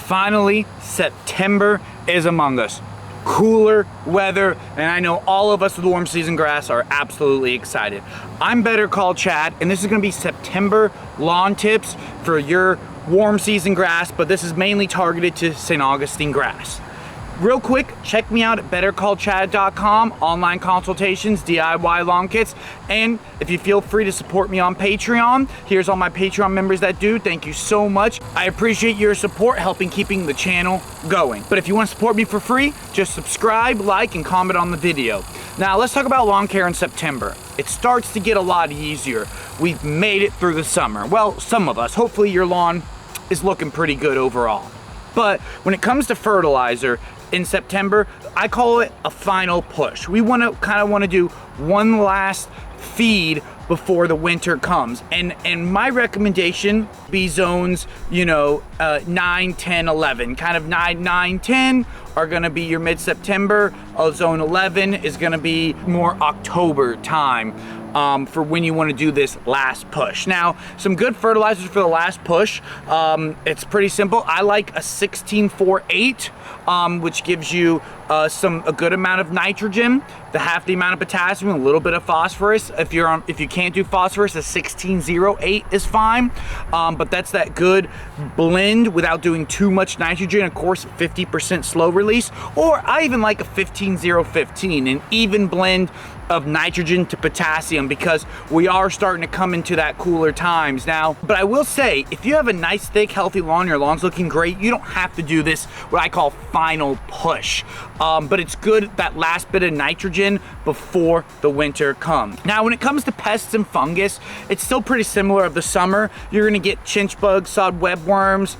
Finally, September is among us. Cooler weather, and I know all of us with warm season grass are absolutely excited. I'm Better Call Chad, and this is gonna be September lawn tips for your warm season grass, but this is mainly targeted to St. Augustine grass. Real quick, check me out at bettercallchad.com, online consultations, DIY lawn kits, and if you feel free to support me on Patreon, here's all my Patreon members that do. Thank you so much. I appreciate your support helping keeping the channel going. But if you want to support me for free, just subscribe, like, and comment on the video. Now let's talk about lawn care in September. It starts to get a lot easier. We've made it through the summer. Well, some of us. Hopefully your lawn is looking pretty good overall. But when it comes to fertilizer, in September, I call it a final push. We kind of want to do one last feed before the winter comes. And my recommendation be zones, 9, 10, 11. Kind of 9, 10 are gonna be your mid-September. Zone 11 is gonna be more October time. For when you want to do this last push. Now, some good fertilizers for the last push. It's pretty simple. I like a 16-4-8, which gives you a good amount of nitrogen, half the amount of potassium, a little bit of phosphorus. If you can't do phosphorus, a 16-0-8 is fine. But that's that good blend without doing too much nitrogen. Of course, 50% slow release. Or I even like a 15-0-15, an even blend of nitrogen to potassium, because we are starting to come into that cooler times now. But I will say, if you have a nice, thick, healthy lawn, your lawn's looking great, you don't have to do this, what I call final push. But it's good, that last bit of nitrogen before the winter comes. Now, when it comes to pests and fungus, it's still pretty similar of the summer. You're gonna get chinch bugs, sod webworms,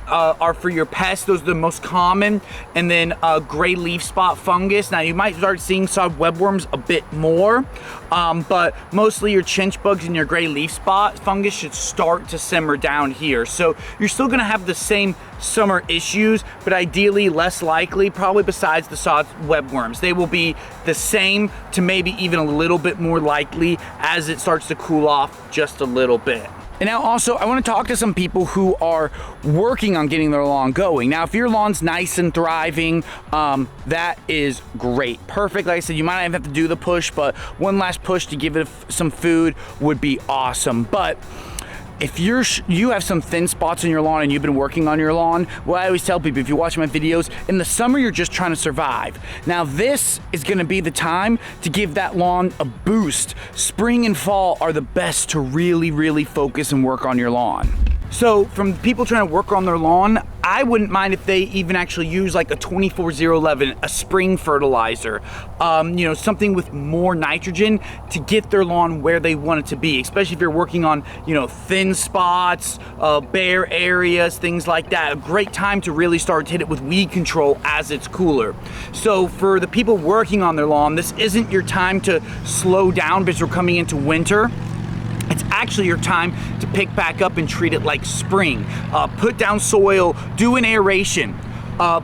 are for your pests. Those are the most common. And then gray leaf spot fungus. Now you might start seeing sod webworms a bit more, but mostly your chinch bugs and your gray leaf spot fungus should start to simmer down here. So you're still gonna have the same summer issues, but ideally less likely, probably besides the sod webworms. They will be the same to maybe even a little bit more likely as it starts to cool off just a little bit. And now also, I want to talk to some people who are working on getting their lawn going. Now, if your lawn's nice and thriving, that is great. Perfect. Like I said, you might not even have to do the push, but one last push to give it some food would be awesome. But if you have some thin spots in your lawn and you've been working on your lawn, well, I always tell people, if you watch my videos, in the summer you're just trying to survive. Now this is gonna be the time to give that lawn a boost. Spring and fall are the best to really, really focus and work on your lawn. So from people trying to work on their lawn, I wouldn't mind if they even actually use like a 24-0-11, a spring fertilizer, something with more nitrogen to get their lawn where they want it to be, especially if you're working on, thin spots, bare areas, things like that. A great time to really start to hit it with weed control as it's cooler. So for the people working on their lawn, this isn't your time to slow down because we're coming into winter. It's actually your time to pick back up and treat it like spring. Put down soil, do an aeration.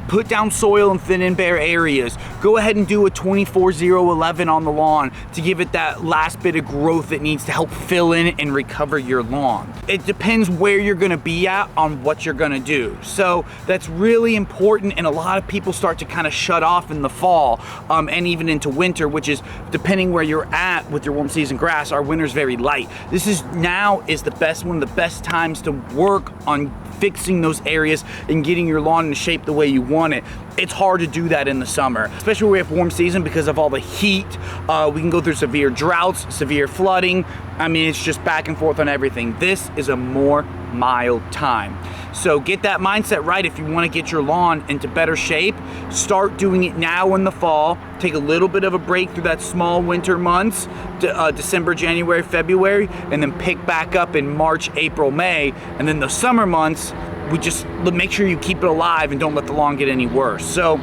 Put down soil in thin and bare areas. Go ahead and do a 24-0-11 on the lawn to give it that last bit of growth that needs to help fill in and recover your lawn. It depends where you're gonna be at on what you're gonna do. So that's really important, and a lot of people start to kind of shut off in the fall and even into winter, which is, depending where you're at with your warm season grass, our winter's very light. This is one of the best times to work on fixing those areas and getting your lawn in shape the way you want it. It's hard to do that in the summer, especially when we have warm season because of all the heat. We can go through severe droughts, severe flooding. I mean, it's just back and forth on everything. This is a more mild time. So get that mindset right. If you want to get your lawn into better shape, start doing it now in the fall. Take a little bit of a break through that small winter months, December, January, February, and then pick back up in March, April, May. And then the summer months, we just make sure you keep it alive and don't let the lawn get any worse. So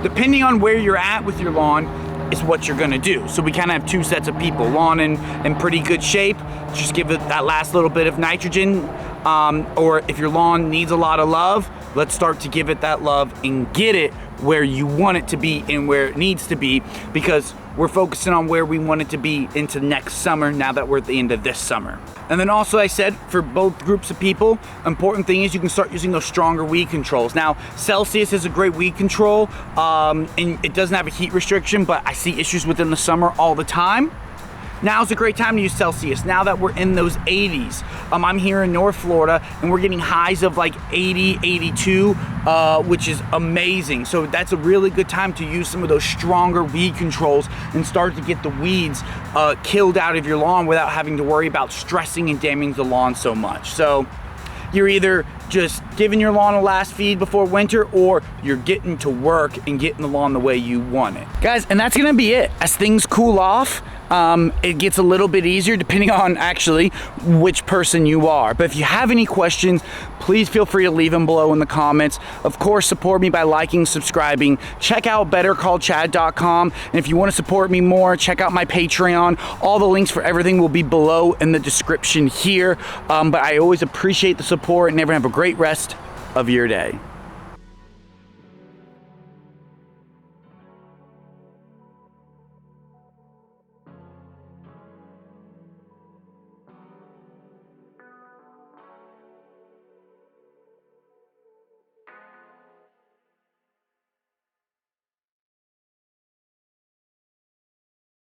depending on where you're at with your lawn is what you're gonna do. So we kind of have two sets of people. Lawn in pretty good shape, just give it that last little bit of nitrogen. Or if your lawn needs a lot of love, let's start to give it that love and get it where you want it to be and where it needs to be, because we're focusing on where we want it to be into next summer now that we're at the end of this summer. And then also I said for both groups of people, important thing is you can start using those stronger weed controls. Now, Celsius is a great weed control, and it doesn't have a heat restriction, but I see issues within the summer all the time. Now's a great time to use Celsius now that we're in those 80s. I'm here in North Florida and we're getting highs of like 80, 82, which is amazing. So that's a really good time to use some of those stronger weed controls and start to get the weeds killed out of your lawn without having to worry about stressing and damaging the lawn so much. So you're either just giving your lawn a last feed before winter, or you're getting to work and getting the lawn the way you want it. Guys, and that's gonna be it. As things cool off, it gets a little bit easier depending on actually which person you are. But if you have any questions, please feel free to leave them below in the comments. Of course, support me by liking, subscribing. Check out bettercallchad.com. And if you want to support me more, check out my Patreon. All the links for everything will be below in the description here. But I always appreciate the support, and everyone have a great rest of your day.